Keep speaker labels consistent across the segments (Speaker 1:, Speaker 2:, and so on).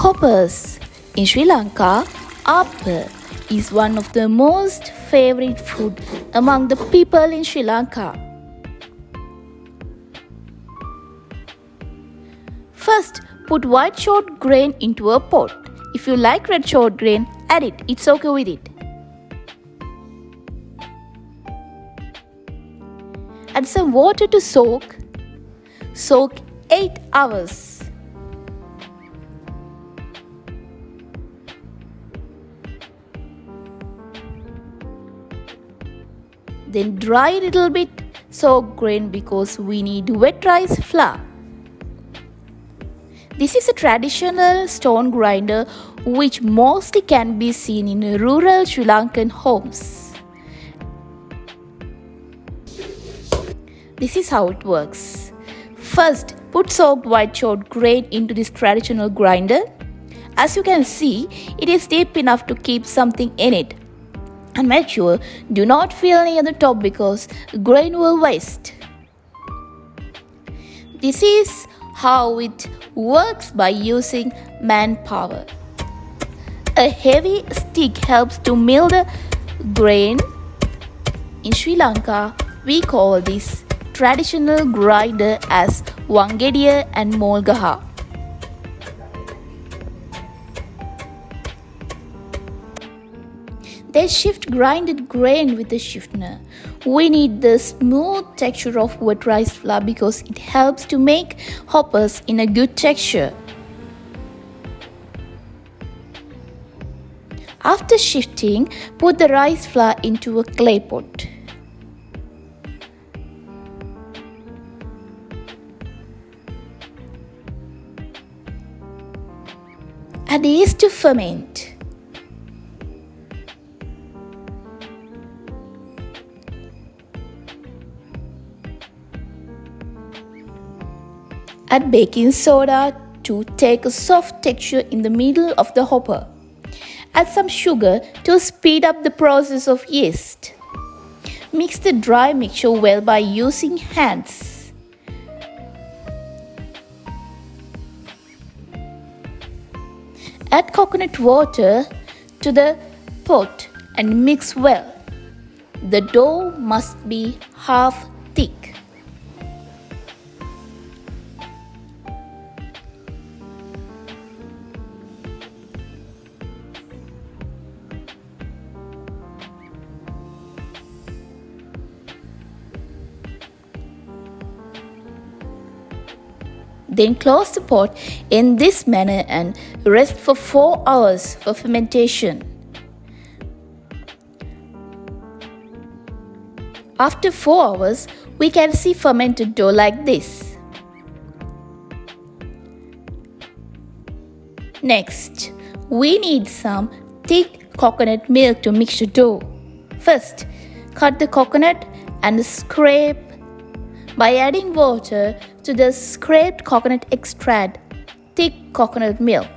Speaker 1: Hoppers. In Sri Lanka, apple is one of the most favorite food among the people in Sri Lanka. First, put white short grain into a pot. If you like red short grain, add it. It's okay with it. Add some water to soak. Soak 8 hours. Then dry a little bit, soak grain because we need wet rice flour. This is a traditional stone grinder which mostly can be seen in rural Sri Lankan homes. This is how it works. First, put soaked white short grain into this traditional grinder. As you can see, it is deep enough to keep something in it. And make sure do not fill near the top because grain will waste. This is how it works by using manpower. A heavy stick helps to mill the grain. In Sri Lanka, we call this traditional grinder as Wangediya and Molgaha. They shift grinded grain with the shifter. We need the smooth texture of wet rice flour because it helps to make hoppers in a good texture. After shifting, put the rice flour into a clay pot. Add yeast to ferment. Add baking soda to take a soft texture in the middle of the hopper. Add some sugar to speed up the process of yeast. Mix the dry mixture well by using hands. Add coconut water to the pot and mix well. The dough must be half thick. Then close the pot in this manner and rest for 4 hours for fermentation. After 4 hours, we can see fermented dough like this. Next, we need some thick coconut milk to mix the dough. First, cut the coconut and scrape. By adding water to the scraped coconut, extract thick coconut milk.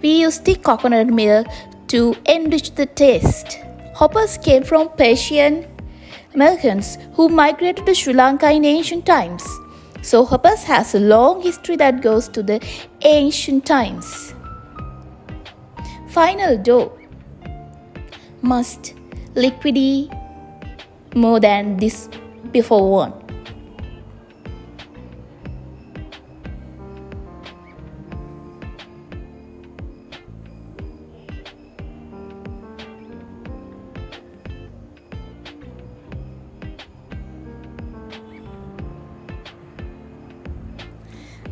Speaker 1: We use thick coconut milk to enrich the taste. Hoppers came from Persian Americans who migrated to Sri Lanka in ancient times. So hoppers has a long history that goes to the ancient times. Final dough must liquidy more than this before one.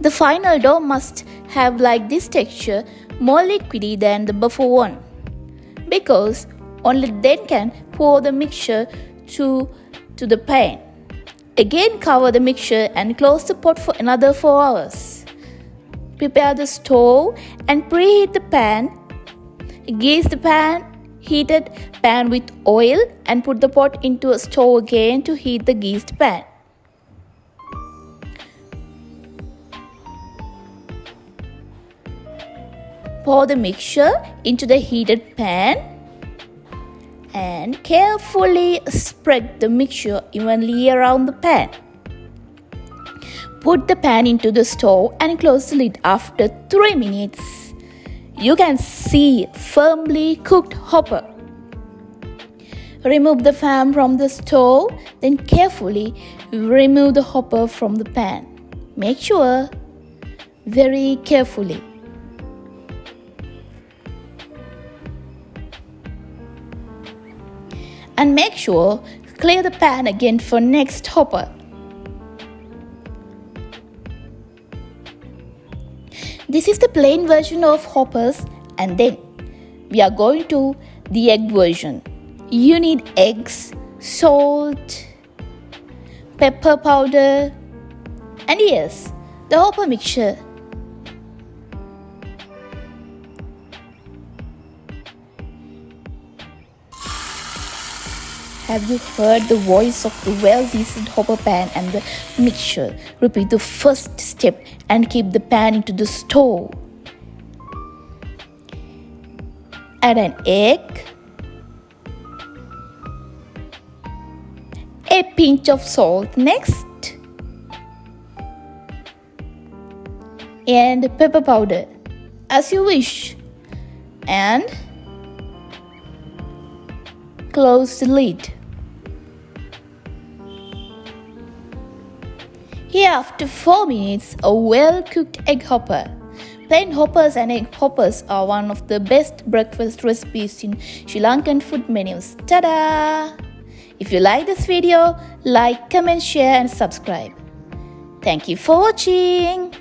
Speaker 1: The final dough must have like this texture, more liquidy than the before one, because only then can pour the mixture to the pan. Again, cover the mixture and close the pot for another 4 hours. Prepare the stove and preheat the pan. Grease the heated pan with oil and put the pot into a stove again to heat the greased pan. Pour the mixture into the heated pan and carefully spread the mixture evenly around the pan. Put the pan into the stove and close the lid after 3 minutes. You can see firmly cooked hopper. Remove the fan from the stove, then carefully remove the hopper from the pan. Make sure, very carefully. And make sure, clear the pan again for next hopper. This is the plain version of hoppers, and then we are going to the egg version. You need eggs, salt, pepper powder, and yes, the hopper mixture. Have you heard the voice of the well-seasoned hopper pan and the mixture? Repeat the first step and keep the pan into the stove. Add an egg, a pinch of salt next, and pepper powder as you wish, and close the lid. Here, after 4 minutes, a well-cooked egg hopper. Plain hoppers and egg hoppers are one of the best breakfast recipes in Sri Lankan food menus. Ta-da! If you like this video, like, comment, share and subscribe. Thank you for watching.